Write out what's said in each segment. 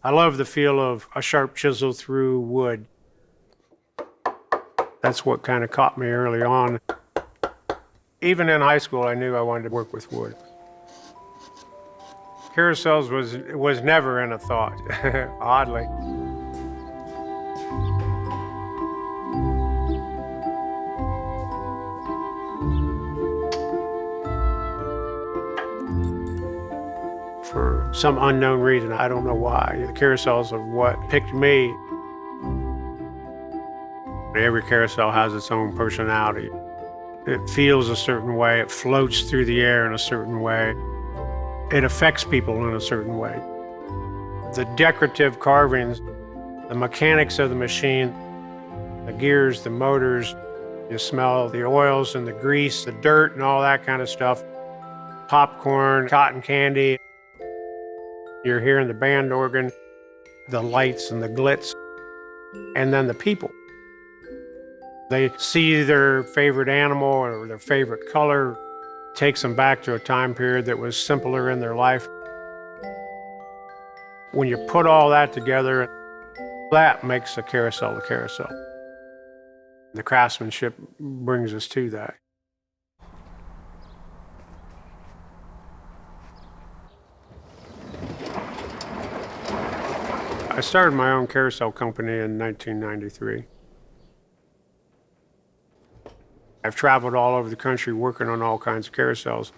I love the feel of a sharp chisel through wood. That's what kind of caught me early on. Even in high school, I knew I wanted to work with wood. Carousels was never in a thought, oddly. For some unknown reason, I don't know why, the carousels are what picked me. Every carousel has its own personality. It feels a certain way, it floats through the air in a certain way. It affects people in a certain way. The decorative carvings, the mechanics of the machine, the gears, the motors, you smell the oils and the grease, the dirt and all that kind of stuff. Popcorn, cotton candy. You're hearing the band organ, the lights and the glitz, and then the people. They see their favorite animal or their favorite color, takes them back to a time period that was simpler in their life. When you put all that together, that makes a carousel a carousel. The craftsmanship brings us to that. I started my own carousel company in 1993. I've traveled all over the country working on all kinds of carousels.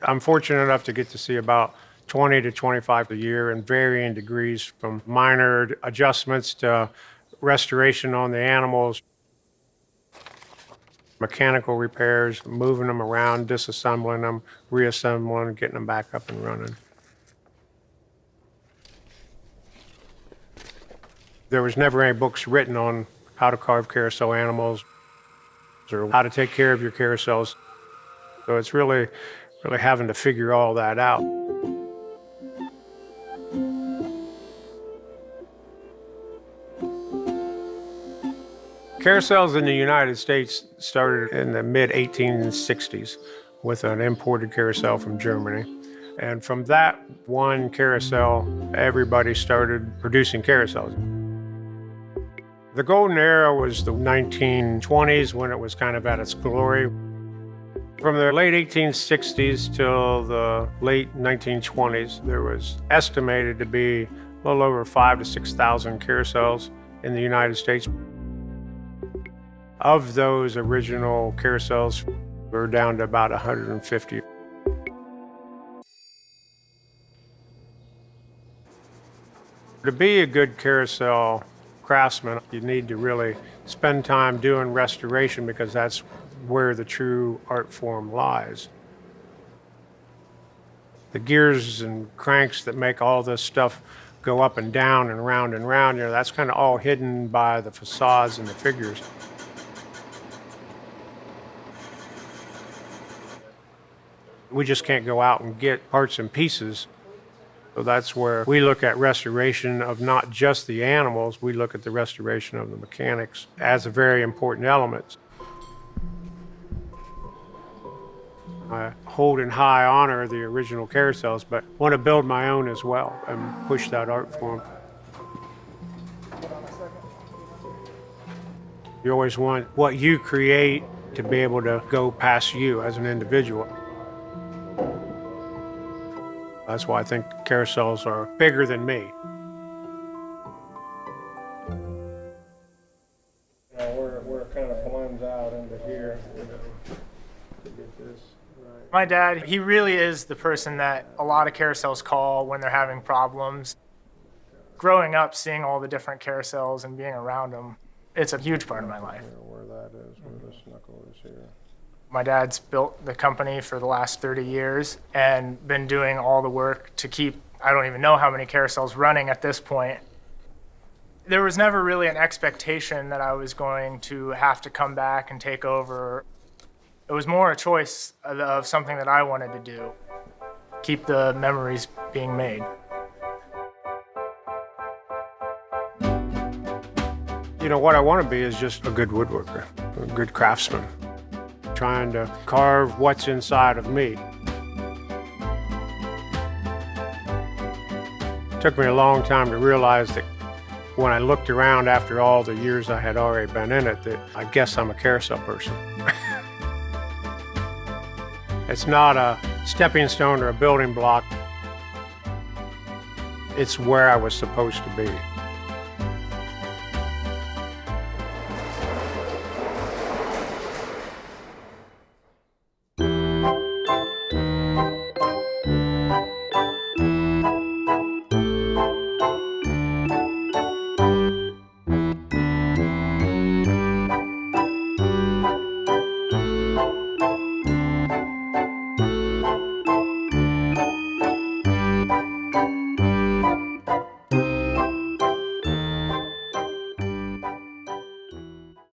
I'm fortunate enough to get to see about 20 to 25 a year in varying degrees, from minor adjustments to restoration on the animals, mechanical repairs, moving them around, disassembling them, reassembling, getting them back up and running. There was never any books written on how to carve carousel animals or how to take care of your carousels. So it's really having to figure all that out. Carousels in the United States started in the mid-1860s with an imported carousel from Germany. And from that one carousel, everybody started producing carousels. The golden era was the 1920s, when it was kind of at its glory. From the late 1860s till the late 1920s, there was estimated to be a little over 5,000 to 6,000 carousels in the United States. Of those original carousels, we're down to about 150. To be a good carousel craftsman, you need to really spend time doing restoration, because that's where the true art form lies. The gears and cranks that make all this stuff go up and down and round and round, that's kind of all hidden by the facades and the figures. We just can't go out and get parts and pieces. So that's where we look at restoration of not just the animals, we look at the restoration of the mechanics as a very important element. I hold in high honor the original carousels, but want to build my own as well and push that art form. You always want what you create to be able to go past you as an individual. That's why I think carousels are bigger than me. Where it kind of blends out into here, to get this right. My dad, he really is the person that a lot of carousels call when they're having problems. Growing up, seeing all the different carousels and being around them, it's a huge part of my life. Where that is, where this knuckle is here. My dad's built the company for the last 30 years and been doing all the work to keep, I don't even know how many carousels running at this point. There was never really an expectation that I was going to have to come back and take over. It was more a choice of something that I wanted to do, keep the memories being made. What I want to be is just a good woodworker, a good craftsman, trying to carve what's inside of me. took me a long time to realize that when I looked around after all the years I had already been in it, that I guess I'm a carousel person. It's not a stepping stone or a building block. It's where I was supposed to be.